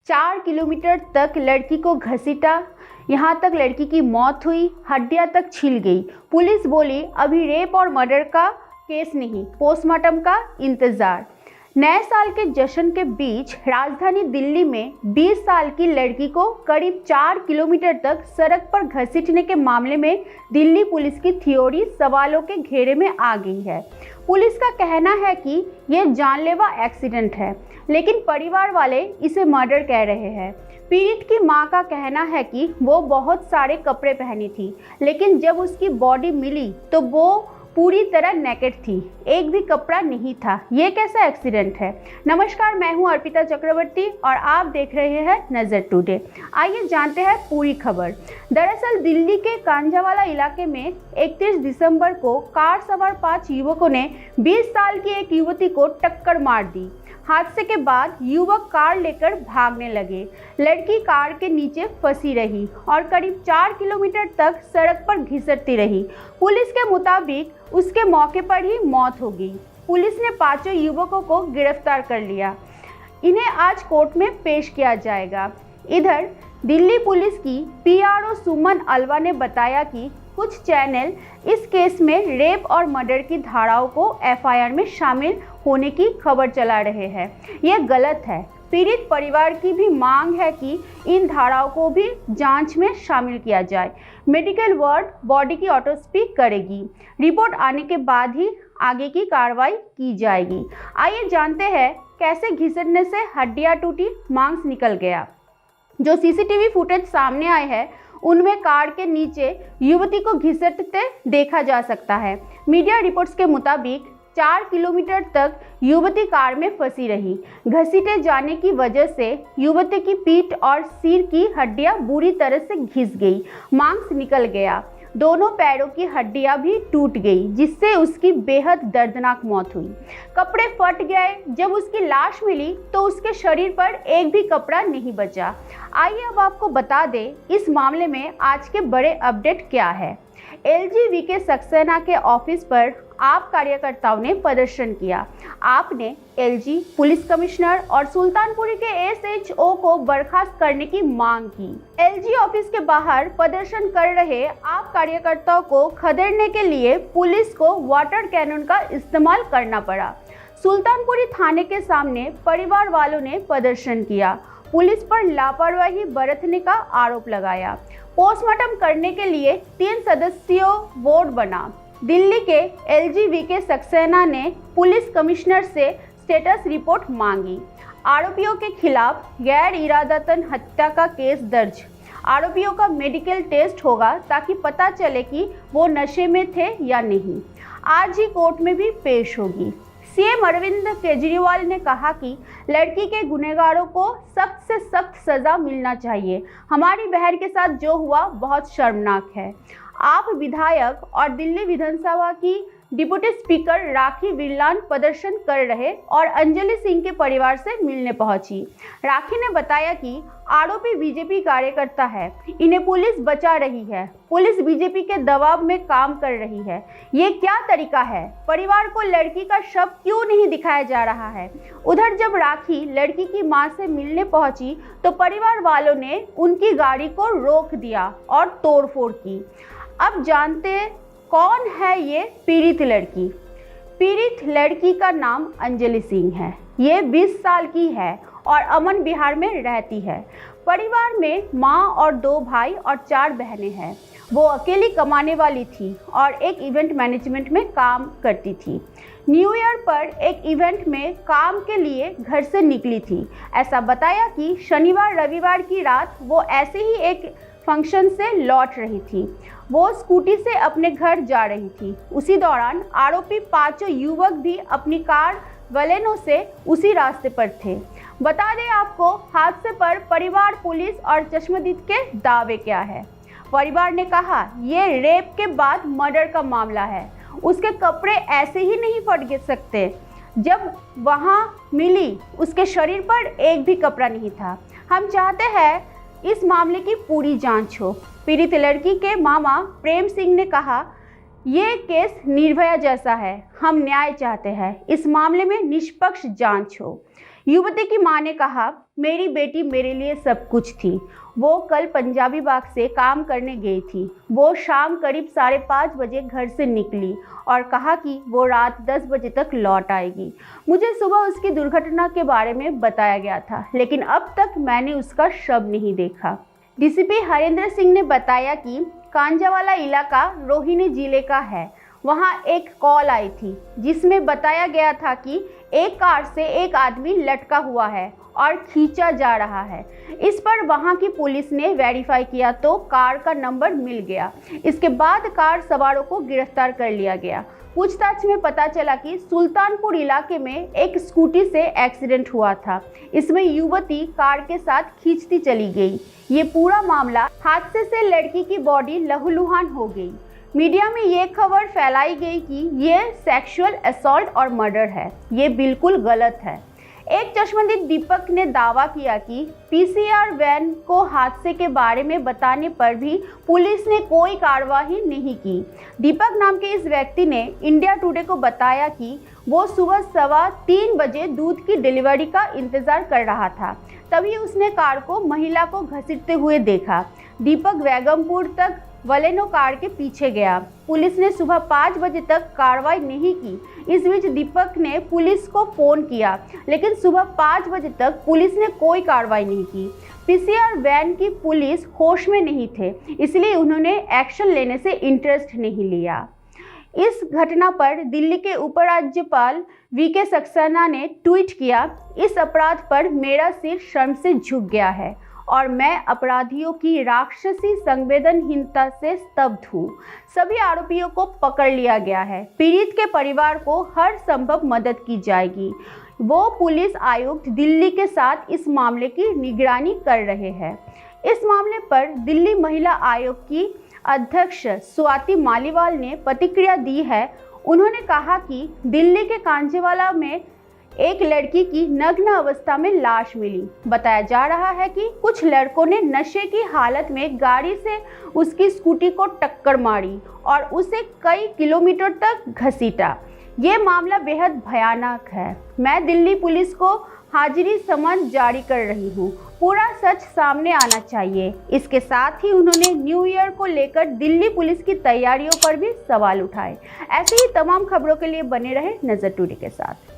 4 kilometre तक लड़की को घसीटा, यहां तक लड़की की मौत हुई, हड्डियां तक छिल गई। पुलिस बोली अभी रेप और मर्डर का केस नहीं, पोस्टमार्टम का इंतजार। नए साल के जश्न के बीच राजधानी दिल्ली में 20 साल की लड़की को करीब 4 किलोमीटर तक सड़क पर घसीटने के मामले में दिल्ली पुलिस की थ्योरी सवालों के घेरे में आ गई है। पुलिस का कहना है कि यह जानलेवा एक्सीडेंट है, लेकिन परिवार वाले इसे मर्डर कह रहे हैं। पीड़ित की मां का कहना है कि वो बहुत सारे कपड़े पहनी थी, लेकिन जब उसकी बॉडी मिली तो वो पूरी तरह नेकेड थी, एक भी कपड़ा नहीं था। ये कैसा एक्सीडेंट है? नमस्कार, मैं हूं अर्पिता चक्रवर्ती और आप देख रहे हैं नजर टुडे। आइए जानते हैं पूरी खबर। दरअसल दिल्ली के कांझावाला इलाके में 31 दिसंबर को कार सवार 5 युवकों ने 20 साल की एक युवती को टक्कर मार दी। हादसे के बाद युवक कार लेकर भागने लगे। लड़की कार के नीचे फंसी रही और करीब 4 किलोमीटर तक सड़क पर घिसटती रही। पुलिस के मुताबिक उसके मौके पर ही मौत हो गई। पुलिस ने 5 युवकों को गिरफ्तार कर लिया। इन्हें आज कोर्ट में पेश किया जाएगा। इधर दिल्ली पुलिस की पीआरओ सुमन अल्वा ने बताया कि कुछ चैनल इस केस में रेप और मर्डर की धाराओं को एफआईआर में शामिल होने की खबर चला रहे हैं। यह गलत है। पीड़ित परिवार की भी मांग है कि इन धाराओं को भी जांच में शामिल किया जाए। मेडिकल वार्ड बॉडी की ऑटोप्सी करेगी। रिपोर्ट आने के बाद ही आगे की कार्रवाई की जाएगी। आइए जानते हैं कैसे घिसटने से हड्डियां टूटी, मांस निकल गया। जो सीसीटीवी फुटेज सामने आए हैं उनमें कार के नीचे युवती को घिसटते देखा जा सकता है। मीडिया रिपोर्ट्स के मुताबिक 4 किलोमीटर तक युवती कार में फंसी रही। घसीटे जाने की वजह से युवती की पीठ और सिर की हड्डियां बुरी तरह से घिस गई, मांस निकल गया। दोनों पैरों की हड्डियां भी टूट गई, जिससे उसकी बेहद दर्दनाक मौत हुई। कपड़े फट गए। जब उसकी लाश मिली तो उसके शरीर पर एक भी कपड़ा नहीं बचा। आइए अब आपको बता दें इस मामले में आज के बड़े अपडेट क्या है। LGVK सक्सेना के ऑफिस पर आप कार्यकर्ताओं ने प्रदर्शन किया। आपने LG, पुलिस कमिश्नर और सुल्तानपुरी के SHO को बर्खास्त करने की मांग की। LG ऑफिस के बाहर प्रदर्शन कर रहे आप कार्यकर्ताओं को खदेड़ने के लिए पुलिस को वाटर कैनन का इस्तेमाल करना पड़ा। सुल्तानपुरी थाने के सामने परिवार वालों ने प्रदर्शन किया। पुलिस पर लापरवाही बरतने का आरोप लगाया। पोस्टमार्टम करने के लिए 3 सदस्यीय बोर्ड बना। दिल्ली के LGVK सक्सेना ने पुलिस कमिश्नर से स्टेटस रिपोर्ट मांगी। आरोपियों के खिलाफ गैर इरादतन हत्या का केस दर्ज। आरोपियों का मेडिकल टेस्ट होगा ताकि पता चले कि वो नशे में थे या नहीं। आज ही कोर्ट में भी पेश होगी। सीएम अरविंद केजरीवाल ने कहा कि लड़की के गुनहगारों को सख्त से सख्त सजा मिलना चाहिए। हमारी बहन के साथ जो हुआ बहुत शर्मनाक है। आप विधायक और दिल्ली विधानसभा की डिप्टी स्पीकर राखी विरलान प्रदर्शन कर रहे और अंजलि सिंह के परिवार से मिलने पहुंची। राखी ने बताया कि आरोपी बीजेपी कार्यकर्ता है, इन्हें पुलिस बचा रही है। पुलिस बीजेपी के दबाव में काम कर रही है। ये क्या तरीका है? परिवार को लड़की का शव क्यों नहीं दिखाया जा रहा है? उधर जब राखी लड़की की मां से मिलने पहुंची तो परिवार वालों ने उनकी गाड़ी को रोक दिया और तोड़फोड़ की। अब जानते कौन है ये पीड़ित लड़की। पीड़ित लड़की का नाम अंजलि सिंह है। ये 20 साल की है और अमन बिहार में रहती है। परिवार में माँ और 2 भाई और 4 बहनें हैं। वो अकेली कमाने वाली थी और एक इवेंट मैनेजमेंट में काम करती थी। न्यू ईयर पर एक इवेंट में काम के लिए घर से निकली थी। ऐसा बताया कि शनिवार रविवार की रात वो ऐसे ही एक फंक्शन से लौट रही थी। वो स्कूटी से अपने घर जा रही थी। उसी दौरान आरोपी 5 युवक भी अपनी कार बलेनो से उसी रास्ते पर थे। बता दें आपको, हादसे पर परिवार, पुलिस और चश्मदीद के दावे क्या है। परिवार ने कहा ये रेप के बाद मर्डर का मामला है। उसके कपड़े ऐसे ही नहीं फट सकते। जब वहाँ मिली उसके शरीर पर एक भी कपड़ा नहीं था। हम चाहते हैं इस मामले की पूरी जांच हो। पीड़ित लड़की के मामा प्रेम सिंह ने कहा ये केस निर्भया जैसा है। हम न्याय चाहते हैं। इस मामले में निष्पक्ष जांच हो। युवती की मां ने कहा मेरी बेटी मेरे लिए सब कुछ थी। वो कल पंजाबी बाग से काम करने गई थी। वो शाम करीब 5:30 बजे घर से निकली और कहा कि वो रात 10 बजे तक लौट आएगी। मुझे सुबह उसकी दुर्घटना के बारे में बताया गया था, लेकिन अब तक मैंने उसका शव नहीं देखा। डीसीपी हरेंद्र सिंह ने बताया कि कांजावाला इलाका रोहिणी जिले का है। वहां एक कॉल आई थी जिसमें बताया गया था कि एक कार से एक आदमी लटका हुआ है और खींचा जा रहा है। इस पर वहां की पुलिस ने वेरीफाई किया तो कार का नंबर मिल गया। इसके बाद कार सवारों को गिरफ्तार कर लिया गया। पूछताछ में पता चला कि सुल्तानपुर इलाके में एक स्कूटी से एक्सीडेंट हुआ था। इसमें युवती कार के साथ खींचती चली गई। ये पूरा मामला हादसे से लड़की की बॉडी लहूलुहान हो गई। मीडिया में ये खबर फैलाई गई कि ये सेक्सुअल असॉल्ट और मर्डर है। ये बिल्कुल गलत है। एक चश्मदीद दीपक ने दावा किया कि पीसीआर वैन को हादसे के बारे में बताने पर भी पुलिस ने कोई कार्रवाई नहीं की। दीपक नाम के इस व्यक्ति ने इंडिया टुडे को बताया कि वो सुबह 3:15 बजे दूध की डिलीवरी का इंतज़ार कर रहा था। तभी उसने कार को महिला को घसीटते हुए देखा। दीपक वैगमपुर तक वलेनो कार के पीछे गया। पुलिस ने सुबह 5 बजे तक कार्रवाई नहीं की। इस बीच दीपक ने पुलिस को फ़ोन किया, लेकिन सुबह 5 बजे तक पुलिस ने कोई कार्रवाई नहीं की। पीसीआर वैन की पुलिस होश में नहीं थे, इसलिए उन्होंने एक्शन लेने से इंटरेस्ट नहीं लिया। इस घटना पर दिल्ली के उपराज्यपाल वीके सक्सेना ने ट्वीट किया, इस अपराध पर मेरा सिर शर्म से झुक गया है और मैं अपराधियों की राक्षसी संवेदनहीनता से स्तब्ध हूँ। सभी आरोपियों को पकड़ लिया गया है। पीड़ित के परिवार को हर संभव मदद की जाएगी। वो पुलिस आयुक्त दिल्ली के साथ इस मामले की निगरानी कर रहे हैं। इस मामले पर दिल्ली महिला आयोग की अध्यक्ष स्वाति मालीवाल ने प्रतिक्रिया दी है। उन्होंने कहा कि दिल्ली के कांजीवाला में एक लड़की की नग्न अवस्था में लाश मिली। बताया जा रहा है कि कुछ लड़कों ने नशे की हालत में गाड़ी से उसकी स्कूटी को टक्कर मारी और उसे कई किलोमीटर तक घसीटा। ये मामला बेहद भयानक है। मैं दिल्ली पुलिस को हाजिरी समन जारी कर रही हूँ। पूरा सच सामने आना चाहिए। इसके साथ ही उन्होंने न्यू ईयर को लेकर दिल्ली पुलिस की तैयारियों पर भी सवाल उठाए। ऐसे ही तमाम खबरों के लिए बने रहे नजर टुडे के साथ।